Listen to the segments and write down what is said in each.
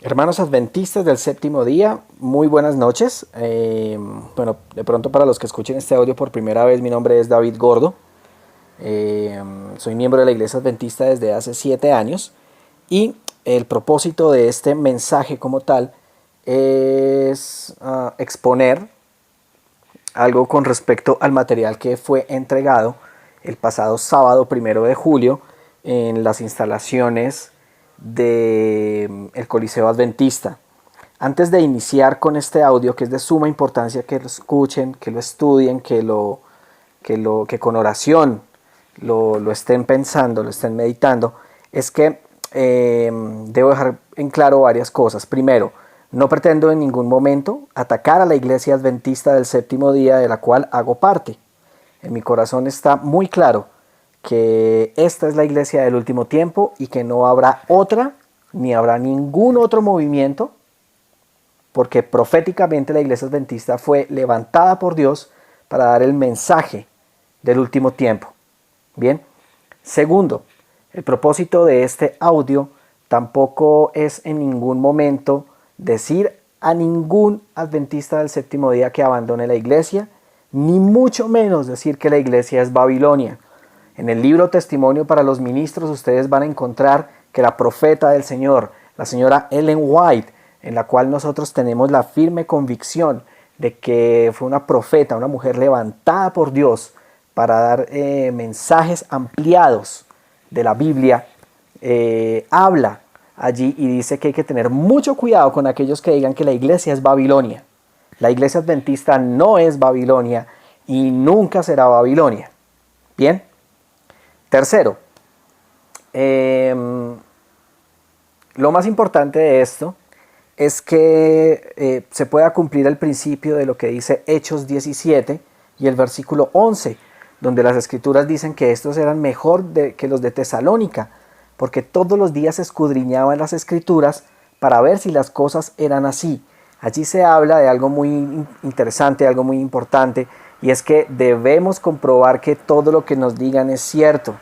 Hermanos adventistas del séptimo día, muy buenas noches. Bueno, de pronto para los que escuchen este audio por primera vez, mi nombre es David Gordo. Soy miembro de la Iglesia Adventista desde hace 7 años y el propósito de este mensaje como tal es exponer algo con respecto al material que fue entregado el pasado sábado 1 de julio en las instalaciones del Coliseo Adventista. Antes de iniciar con este audio, que es de suma importancia que lo escuchen, que lo estudien, que con oración lo estén pensando, lo estén meditando, es que debo dejar en claro varias cosas. Primero, no pretendo en ningún momento atacar a la Iglesia Adventista del séptimo día, de la cual hago parte. En mi corazón está muy claro que esta es la iglesia del último tiempo y que no habrá otra, ni habrá ningún otro movimiento, porque proféticamente la iglesia adventista fue levantada por Dios para dar el mensaje del último tiempo. Bien. Segundo, el propósito de este audio tampoco es en ningún momento decir a ningún adventista del séptimo día que abandone la iglesia, ni mucho menos decir que la iglesia es Babilonia. En el libro Testimonio para los Ministros ustedes van a encontrar que la profeta del Señor, la señora Ellen White, en la cual nosotros tenemos la firme convicción de que fue una profeta, una mujer levantada por Dios para dar mensajes ampliados de la Biblia, habla allí y dice que hay que tener mucho cuidado con aquellos que digan que la iglesia es Babilonia. La iglesia adventista no es Babilonia y nunca será Babilonia. Bien. Tercero, lo más importante de esto es que se pueda cumplir el principio de lo que dice Hechos 17 y el versículo 11, donde las escrituras dicen que estos eran mejor que los de Tesalónica, porque todos los días escudriñaban las escrituras para ver si las cosas eran así. Allí se habla de algo muy interesante, algo muy importante, y es que debemos comprobar que todo lo que nos digan es cierto.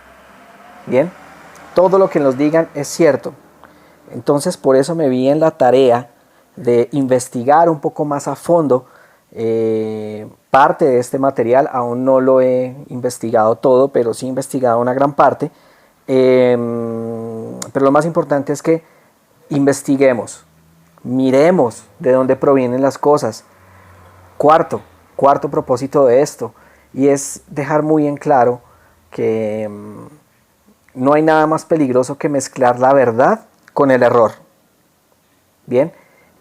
Bien, todo lo que nos digan es cierto. Entonces por eso me vi en la tarea de investigar un poco más a fondo parte de este material. Aún no lo he investigado todo, pero sí he investigado una gran parte. Pero lo más importante es que investiguemos, miremos de dónde provienen las cosas. Cuarto propósito de esto, y es dejar muy en claro que no hay nada más peligroso que mezclar la verdad con el error. Bien,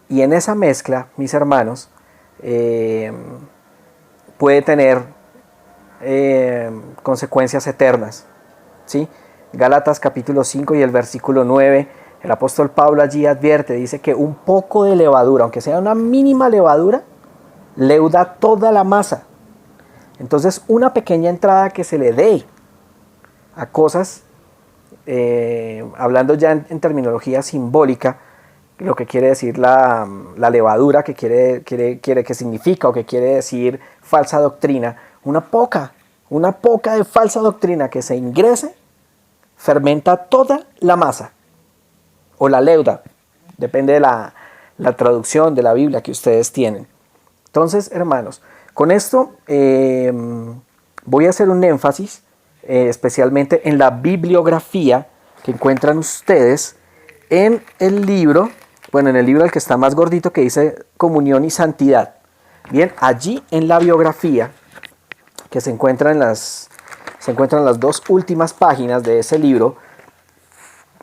y en esa mezcla, mis hermanos, puede tener consecuencias eternas. ¿Sí? Gálatas capítulo 5 y el versículo 9, el apóstol Pablo allí advierte, dice que un poco de levadura, aunque sea una mínima levadura, leuda toda la masa. Entonces una pequeña entrada que se le dé a cosas, hablando ya en terminología simbólica, lo que quiere decir la levadura, que significa o que quiere decir falsa doctrina, una poca de falsa doctrina que se ingrese, fermenta toda la masa, o la leuda, depende de la traducción de la Biblia que ustedes tienen. Entonces, hermanos, con esto voy a hacer un énfasis especialmente en la bibliografía que encuentran ustedes en el libro, en el libro el que está más gordito, que dice Comunión y Santidad. Bien, allí en la biografía, que se encuentran las dos últimas páginas de ese libro,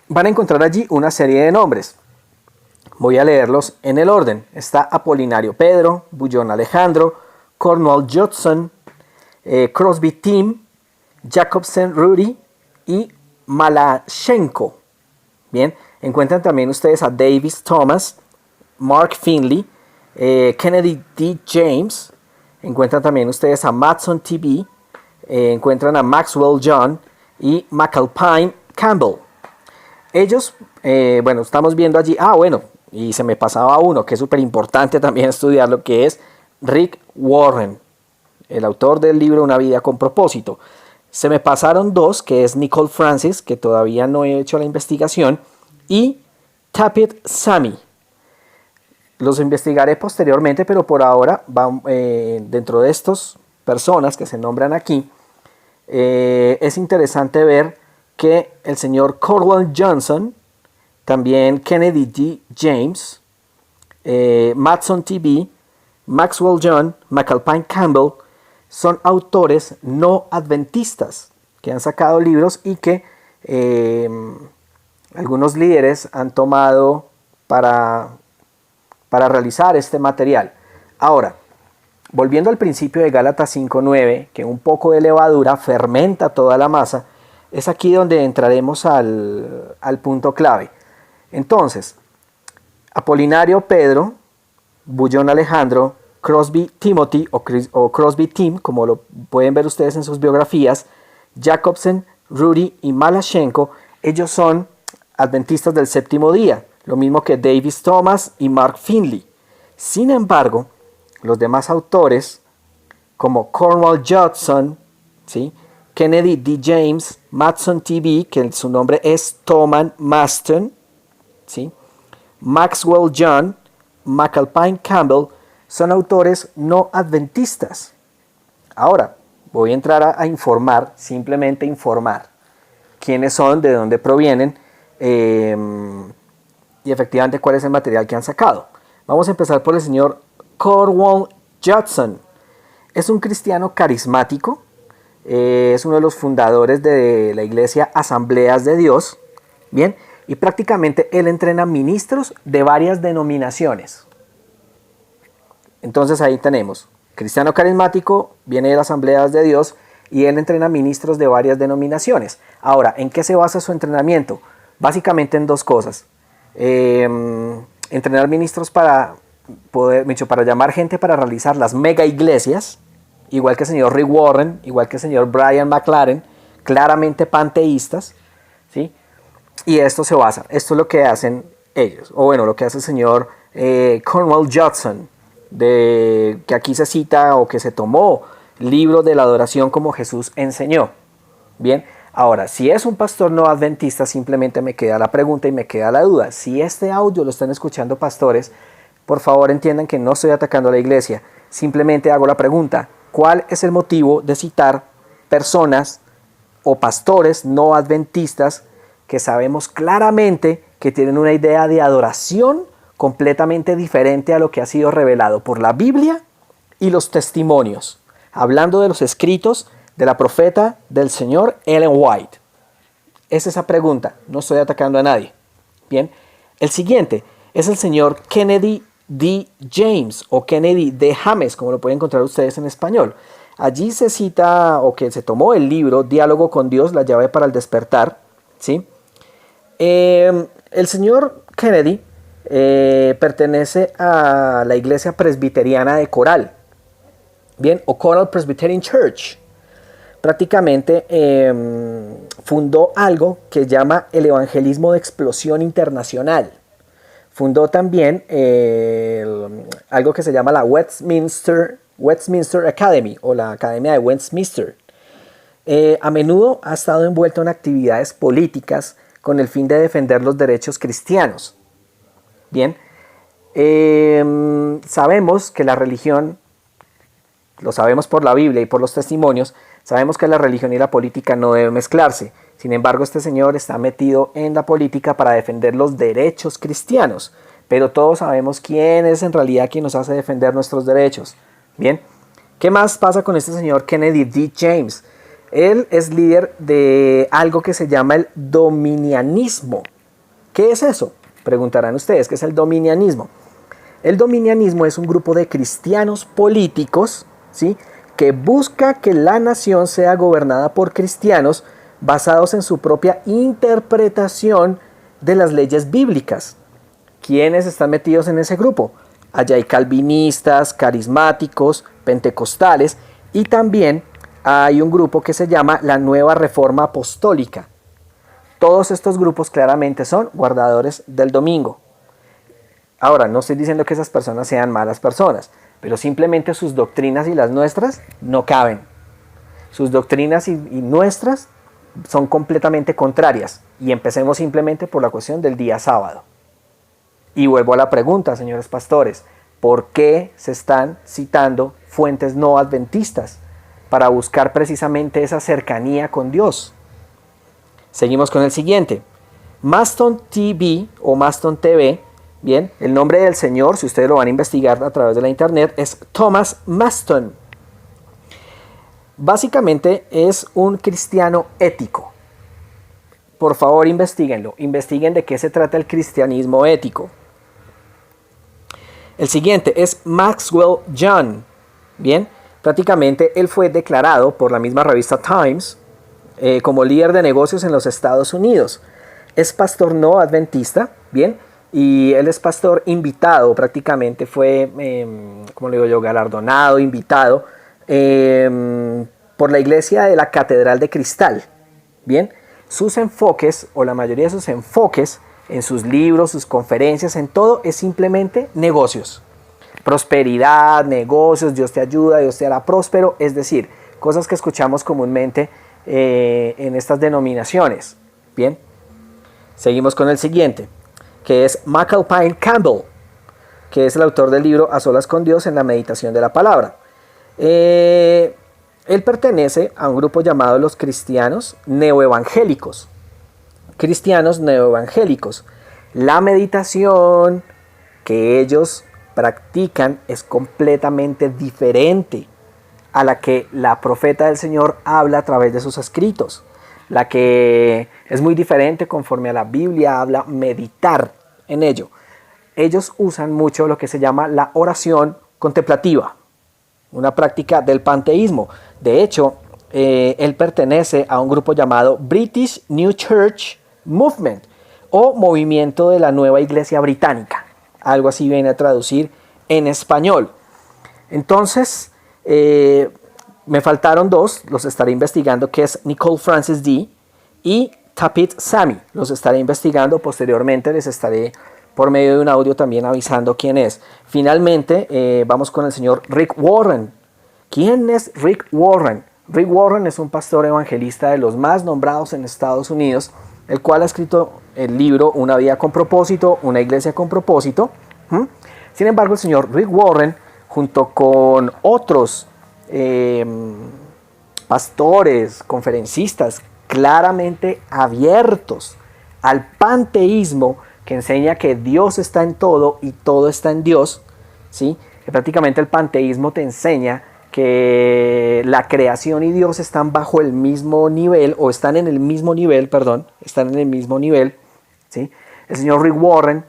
van a encontrar allí una serie de nombres. Voy a leerlos en el orden. Está Apolinario Pedro, Bullón Alejandro, Cornwall Judson, Crosby Tim, Jacobsen Rudy y Malachenko. Bien, encuentran también ustedes a Davis Thomas, Mark Finley, Kennedy D. James. Encuentran también ustedes a Matson T.B., encuentran a Maxwell John y McAlpine Campbell. Ellos, estamos viendo allí, y se me pasaba uno que es súper importante también estudiar, lo que es Rick Warren, el autor del libro Una vida con propósito. Se me pasaron dos, que es Nicole Francis, que todavía no he hecho la investigación, y Tapit Sami. Los investigaré posteriormente, pero por ahora, dentro de estas personas que se nombran aquí, es interesante ver que el señor Cornwall Johnson, también Kennedy D. James, Matson T.B., Maxwell John, McAlpine Campbell, son autores no adventistas que han sacado libros y que algunos líderes han tomado para realizar este material. Ahora, volviendo al principio de Gálatas 5:9, que un poco de levadura fermenta toda la masa, es aquí donde entraremos al punto clave. Entonces, Apolinario Pedro, Bullón Alejandro, Crosby Timothy o Crosby Tim, como lo pueden ver ustedes en sus biografías, Jacobsen, Rudy y Malashenko, ellos son adventistas del séptimo día, lo mismo que Davis Thomas y Mark Finley. Sin embargo, los demás autores, como Cornwall Judson, ¿sí?, Kennedy D. James, Matson T.B., que su nombre es Thomas Maston, ¿sí?, Maxwell John, McAlpine Campbell, son autores no adventistas. Ahora, voy a entrar a informar, simplemente informar quiénes son, de dónde provienen y efectivamente cuál es el material que han sacado. Vamos a empezar por el señor Cornwall Judson. Es un cristiano carismático, es uno de los fundadores de la iglesia Asambleas de Dios, bien, y prácticamente él entrena ministros de varias denominaciones. Entonces ahí tenemos, cristiano carismático, viene de las Asambleas de Dios y él entrena ministros de varias denominaciones. Ahora, ¿en qué se basa su entrenamiento? Básicamente en dos cosas. Entrenar ministros para llamar gente para realizar las mega iglesias, igual que el señor Rick Warren, igual que el señor Brian McLaren, claramente panteístas, ¿sí? Y esto es lo que hacen ellos, o bueno, lo que hace el señor Cornwall Judson, que aquí se cita o que se tomó libro de la adoración como Jesús enseñó. Bien, ahora, si es un pastor no adventista, simplemente me queda la pregunta y me queda la duda. Si este audio lo están escuchando pastores, por favor entiendan que no estoy atacando a la iglesia, simplemente hago la pregunta, ¿cuál es el motivo de citar personas o pastores no adventistas que sabemos claramente que tienen una idea de adoración completamente diferente a lo que ha sido revelado por la Biblia y los testimonios? Hablando de los escritos de la profeta del señor Ellen White. Es esa pregunta, no estoy atacando a nadie. Bien, el siguiente es el señor Kennedy D. James o Kennedy D. James, como lo pueden encontrar ustedes en español. Allí se cita o que se tomó el libro Diálogo con Dios, la llave para el despertar, ¿sí? El señor Kennedy pertenece a la iglesia presbiteriana de Coral, bien, o Coral Presbyterian Church. Prácticamente fundó algo que llama el evangelismo de explosión internacional. Fundó también algo que se llama la Westminster Academy o la Academia de Westminster. A menudo ha estado envuelto en actividades políticas con el fin de defender los derechos cristianos. Bien, sabemos que la religión, lo sabemos por la Biblia y por los testimonios, sabemos que la religión y la política no deben mezclarse. Sin embargo, este señor está metido en la política para defender los derechos cristianos. Pero todos sabemos quién es en realidad quien nos hace defender nuestros derechos. Bien, ¿qué más pasa con este señor Kennedy D. James? Él es líder de algo que se llama el dominianismo. ¿Qué es eso? Preguntarán ustedes, ¿qué es el dominianismo? El dominianismo es un grupo de cristianos políticos, ¿sí?, que busca que la nación sea gobernada por cristianos basados en su propia interpretación de las leyes bíblicas. ¿Quiénes están metidos en ese grupo? Allá hay calvinistas, carismáticos, pentecostales y también hay un grupo que se llama la Nueva Reforma Apostólica. Todos estos grupos claramente son guardadores del domingo. Ahora, no estoy diciendo que esas personas sean malas personas, pero simplemente sus doctrinas y las nuestras no caben. Sus doctrinas y nuestras son completamente contrarias. Y empecemos simplemente por la cuestión del día sábado. Y vuelvo a la pregunta, señores pastores, ¿por qué se están citando fuentes no adventistas para buscar precisamente esa cercanía con Dios? Seguimos con el siguiente. Maston TV o Maston TV, bien, el nombre del señor, si ustedes lo van a investigar a través de la internet, es Thomas Maston. Básicamente es un cristiano ético. Por favor, investíguenlo. Investiguen de qué se trata el cristianismo ético. El siguiente es Maxwell John. Bien, prácticamente él fue declarado por la misma revista Times como líder de negocios en los Estados Unidos. Es pastor no adventista, bien, y él es pastor invitado, prácticamente fue, como le digo yo, galardonado, invitado por la iglesia de la Catedral de Cristal. Bien, sus enfoques, o la mayoría de sus enfoques, en sus libros, sus conferencias, en todo, es simplemente negocios. Prosperidad, negocios, Dios te ayuda, Dios te hará próspero, es decir, cosas que escuchamos comúnmente en estas denominaciones. Bien, seguimos con el siguiente, que es McAlpine Campbell, que es el autor del libro A Solas con Dios en la meditación de la palabra. Él pertenece a un grupo llamado los cristianos neoevangélicos. Cristianos neoevangélicos. La meditación que ellos practican es completamente diferente a la que la profeta del Señor habla a través de sus escritos. La que es muy diferente conforme a la Biblia habla meditar en ello. Ellos usan mucho lo que se llama la oración contemplativa, una práctica del panteísmo. De hecho, él pertenece a un grupo llamado British New Church Movement o Movimiento de la Nueva Iglesia Británica. Algo así viene a traducir en español. Entonces, me faltaron dos, los estaré investigando, que es Nicole Francis D. y Tapit Sami. Los estaré investigando, posteriormente les estaré por medio de un audio también avisando quién es. Finalmente, vamos con el señor Rick Warren. ¿Quién es Rick Warren? Rick Warren es un pastor evangelista de los más nombrados en Estados Unidos, el cual ha escrito el libro Una vida con propósito, una iglesia con propósito. Sin embargo, el señor Rick Warren, junto con otros pastores, conferencistas, claramente abiertos al panteísmo, que enseña que Dios está en todo y todo está en Dios, ¿sí? Que prácticamente el panteísmo te enseña que la creación y Dios están bajo el mismo nivel, o están en el mismo nivel, perdón, están en el mismo nivel, ¿sí? El señor Rick Warren,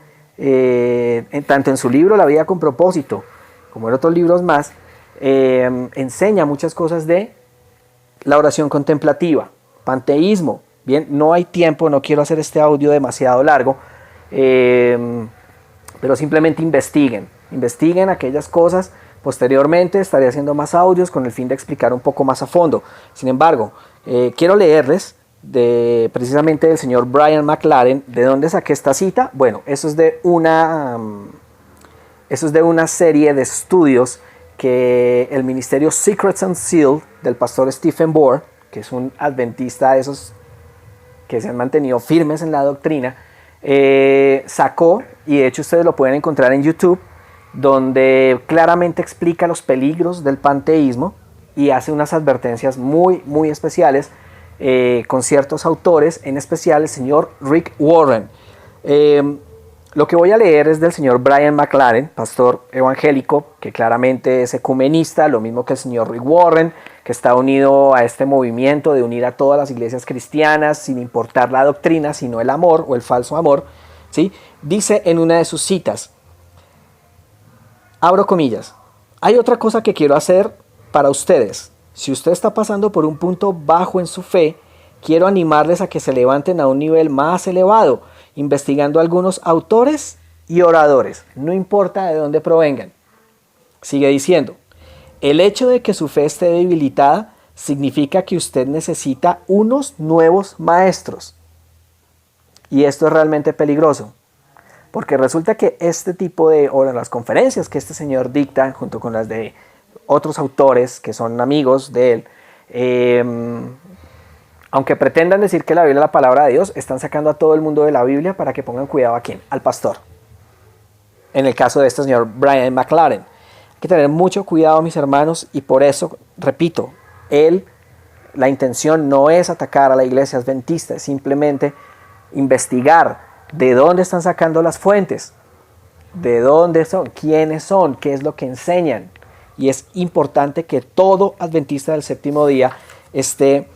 tanto en su libro La vida con propósito, como en otros libros más, enseña muchas cosas de la oración contemplativa, panteísmo. Bien, no hay tiempo, no quiero hacer este audio demasiado largo, pero simplemente investiguen aquellas cosas. Posteriormente estaré haciendo más audios con el fin de explicar un poco más a fondo. Sin embargo, quiero leerles precisamente del señor Brian McLaren. ¿De dónde saqué esta cita? Bueno, eso es de una serie de estudios que el ministerio Secrets and Seal del pastor Stephen Bohr, que es un adventista de esos que se han mantenido firmes en la doctrina, sacó, y de hecho ustedes lo pueden encontrar en YouTube, donde claramente explica los peligros del panteísmo y hace unas advertencias muy, muy especiales con ciertos autores, en especial el señor Rick Warren. Lo que voy a leer es del señor Brian McLaren, pastor evangélico, que claramente es ecumenista, lo mismo que el señor Rick Warren, que está unido a este movimiento de unir a todas las iglesias cristianas sin importar la doctrina, sino el amor o el falso amor, ¿sí? Dice en una de sus citas, abro comillas, hay otra cosa que quiero hacer para ustedes. Si usted está pasando por un punto bajo en su fe, quiero animarles a que se levanten a un nivel más elevado, investigando algunos autores y oradores, no importa de dónde provengan. Sigue diciendo, el hecho de que su fe esté debilitada significa que usted necesita unos nuevos maestros. Y esto es realmente peligroso, porque resulta que este tipo de, o las conferencias que este señor dicta, junto con las de otros autores que son amigos de él, aunque pretendan decir que la Biblia es la palabra de Dios, están sacando a todo el mundo de la Biblia para que pongan cuidado a quién, al pastor. en el caso de este señor Brian McLaren. Hay que tener mucho cuidado, mis hermanos, y por eso, repito, la intención no es atacar a la iglesia adventista, es simplemente investigar de dónde están sacando las fuentes, de dónde son, quiénes son, qué es lo que enseñan. Y es importante que todo adventista del séptimo día esté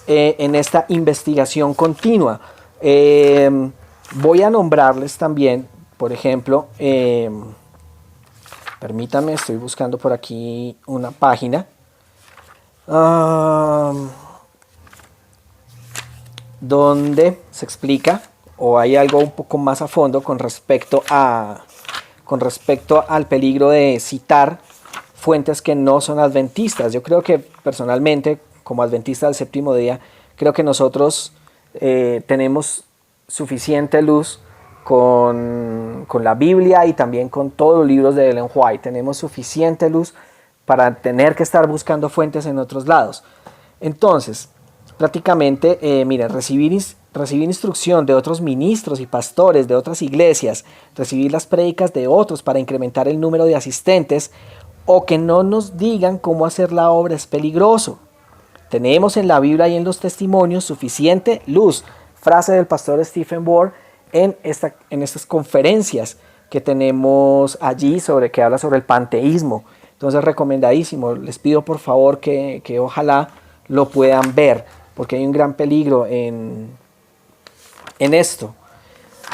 en esta investigación continua. Voy a nombrarles también, por ejemplo, permítanme, estoy buscando por aquí una página donde se explica o hay algo un poco más a fondo con respecto al peligro de citar fuentes que no son adventistas. Yo creo que personalmente, como adventista del séptimo día, creo que nosotros tenemos suficiente luz con la Biblia y también con todos los libros de Ellen White. Tenemos suficiente luz para tener que estar buscando fuentes en otros lados. Entonces, prácticamente, miren, recibir instrucción de otros ministros y pastores de otras iglesias, recibir las prédicas de otros para incrementar el número de asistentes, o que no nos digan cómo hacer la obra es peligroso. Tenemos en la Biblia y en los testimonios suficiente luz. Frase del pastor Stephen Ward en estas conferencias que tenemos allí que habla sobre el panteísmo. Entonces, recomendadísimo. Les pido por favor que ojalá lo puedan ver, porque hay un gran peligro en esto.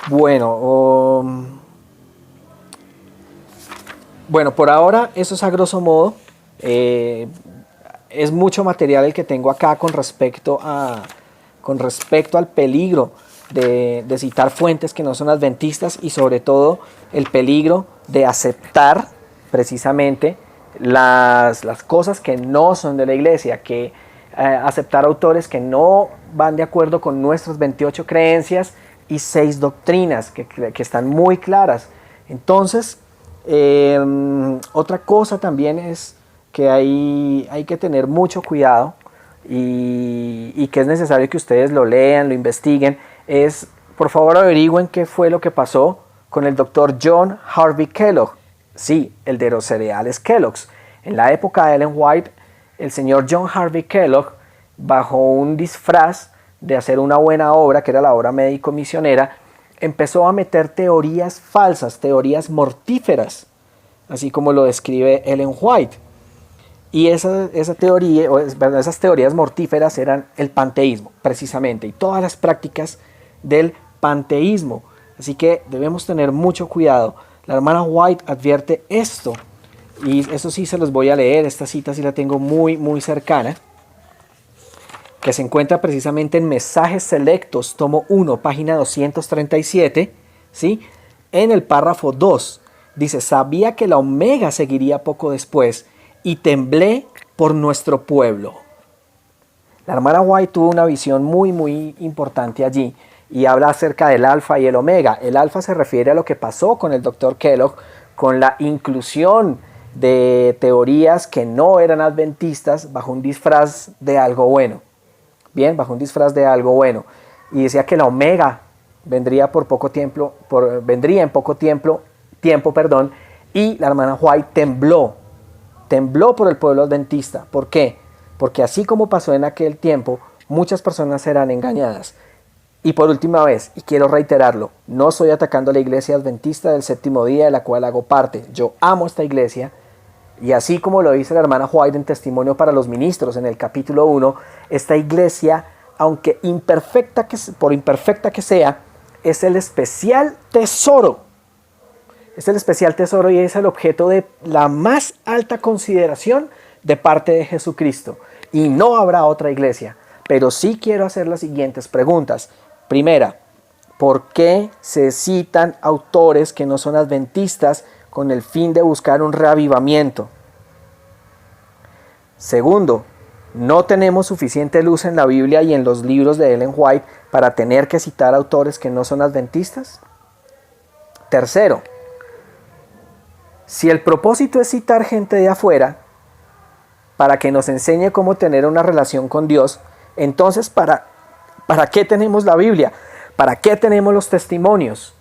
Bueno, por ahora eso es a grosso modo. Es mucho material el que tengo acá con respecto al peligro de citar fuentes que no son adventistas, y sobre todo el peligro de aceptar precisamente las cosas que no son de la iglesia, que aceptar autores que no van de acuerdo con nuestras 28 creencias y 6 doctrinas que están muy claras. Entonces, otra cosa también es que hay que tener mucho cuidado y que es necesario que ustedes lo lean, lo investiguen. Por favor, averigüen qué fue lo que pasó con el doctor John Harvey Kellogg. Sí, el de los cereales Kellogg's. En la época de Ellen White, el señor John Harvey Kellogg, bajo un disfraz de hacer una buena obra, que era la obra médico-misionera, empezó a meter teorías falsas, teorías mortíferas, así como lo describe Ellen White. Y esas teorías mortíferas eran el panteísmo, precisamente, y todas las prácticas del panteísmo. Así que debemos tener mucho cuidado. La hermana White advierte esto, y eso sí se los voy a leer. Esta cita sí la tengo muy, muy cercana, que se encuentra precisamente en Mensajes Selectos, tomo 1, página 237, ¿sí? En el párrafo 2, dice: sabía que la Omega seguiría poco después, y temblé por nuestro pueblo. La hermana White tuvo una visión muy, muy importante allí, y habla acerca del alfa y el omega. El alfa se refiere a lo que pasó con el doctor Kellogg, con la inclusión de teorías que no eran adventistas bajo un disfraz de algo bueno. Bien, bajo un disfraz de algo bueno. Y decía que la omega vendría en poco tiempo, y la hermana White tembló por el pueblo adventista. ¿Por qué? Porque así como pasó en aquel tiempo, muchas personas serán engañadas. Y por última vez, y quiero reiterarlo, no estoy atacando a la iglesia adventista del séptimo día, de la cual hago parte. Yo amo esta iglesia, y así como lo dice la hermana White en Testimonio para los Ministros en el capítulo 1, esta iglesia, aunque por imperfecta que sea, es el especial tesoro. Es el especial tesoro y es el objeto de la más alta consideración de parte de Jesucristo. Y no habrá otra iglesia. Pero sí quiero hacer las siguientes preguntas. Primera, ¿por qué se citan autores que no son adventistas con el fin de buscar un reavivamiento? Segundo, ¿no tenemos suficiente luz en la Biblia y en los libros de Ellen White para tener que citar autores que no son adventistas? Tercero, si el propósito es citar gente de afuera para que nos enseñe cómo tener una relación con Dios, entonces ¿para qué tenemos la Biblia? ¿Para qué tenemos los testimonios?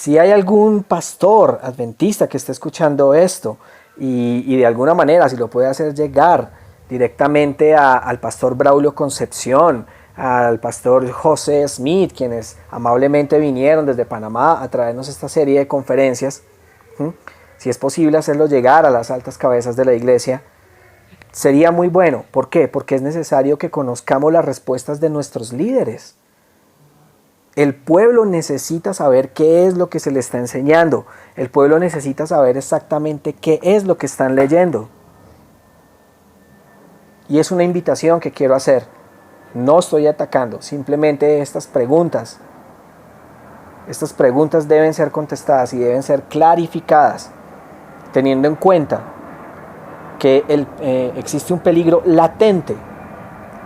Si hay algún pastor adventista que esté escuchando esto y de alguna manera, si lo puede hacer llegar directamente al pastor Braulio Concepción, al pastor José Smith, quienes amablemente vinieron desde Panamá a traernos esta serie de conferencias, si es posible hacerlo llegar a las altas cabezas de la iglesia, sería muy bueno. ¿Por qué? Porque es necesario que conozcamos las respuestas de nuestros líderes. El pueblo necesita saber qué es lo que se le está enseñando. El pueblo necesita saber exactamente qué es lo que están leyendo. Y es una invitación que quiero hacer. No estoy atacando, simplemente estas preguntas deben ser contestadas y deben ser clarificadas, teniendo en cuenta que existe un peligro latente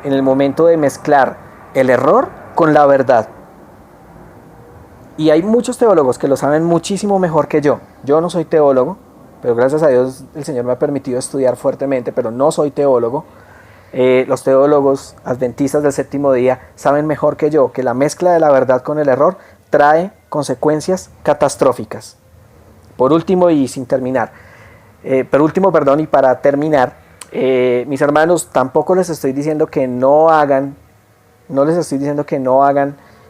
en el momento de mezclar el error con la verdad. Y hay muchos teólogos que lo saben muchísimo mejor que yo. Yo no soy teólogo, pero gracias a Dios el Señor me ha permitido estudiar fuertemente, pero no soy teólogo. Los teólogos adventistas del séptimo día saben mejor que yo que la mezcla de la verdad con el error trae consecuencias catastróficas. Por último y para terminar, mis hermanos, tampoco les estoy diciendo que no hagan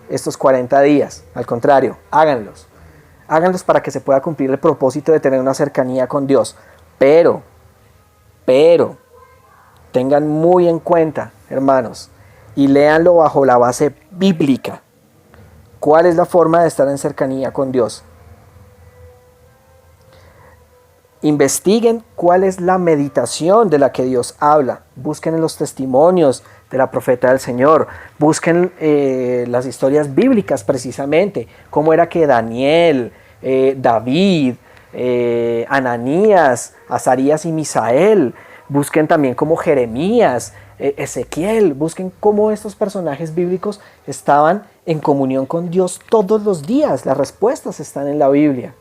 estos 40 días. Al contrario, háganlos para que se pueda cumplir el propósito de tener una cercanía con Dios. Pero tengan muy en cuenta, hermanos, y léanlo bajo la base bíblica. ¿Cuál es la forma de estar en cercanía con Dios? Investiguen cuál es la meditación de la que Dios habla. Busquen en los testimonios de la profeta del Señor. Busquen las historias bíblicas precisamente. Cómo era que Daniel, David, Ananías, Azarías y Misael. Busquen también cómo Jeremías, Ezequiel. Busquen cómo estos personajes bíblicos estaban en comunión con Dios todos los días. Las respuestas están en la Biblia.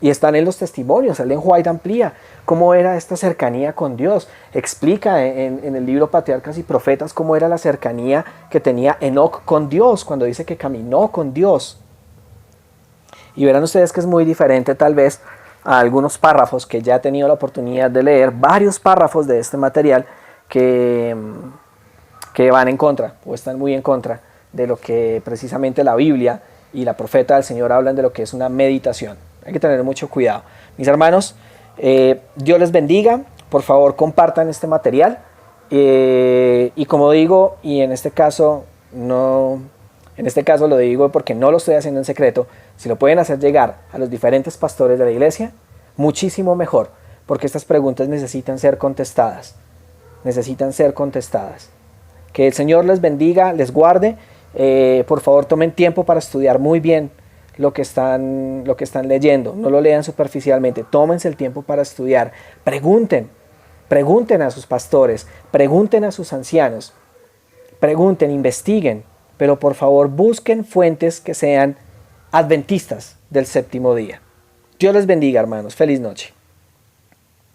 Y están en los testimonios. Ellen White amplía cómo era esta cercanía con Dios. Explica en el libro Patriarcas y Profetas cómo era la cercanía que tenía Enoc con Dios, cuando dice que caminó con Dios. Y verán ustedes que es muy diferente tal vez a algunos párrafos que ya he tenido la oportunidad de leer, varios párrafos de este material que van en contra, o están muy en contra de lo que precisamente la Biblia y la profeta del Señor hablan de lo que es una meditación. Hay que tener mucho cuidado. Mis hermanos, Dios les bendiga. Por favor, compartan este material. Y como digo, y en este caso lo digo porque no lo estoy haciendo en secreto, si lo pueden hacer llegar a los diferentes pastores de la iglesia, muchísimo mejor, porque estas preguntas necesitan ser contestadas. Que el Señor les bendiga, les guarde. Por favor, tomen tiempo para estudiar muy bien lo que están leyendo. No lo lean superficialmente. Tómense el tiempo para estudiar. Pregunten a sus pastores, pregunten a sus ancianos, pregunten, investiguen, pero por favor busquen fuentes que sean adventistas del séptimo día. Dios les bendiga, hermanos. Feliz noche.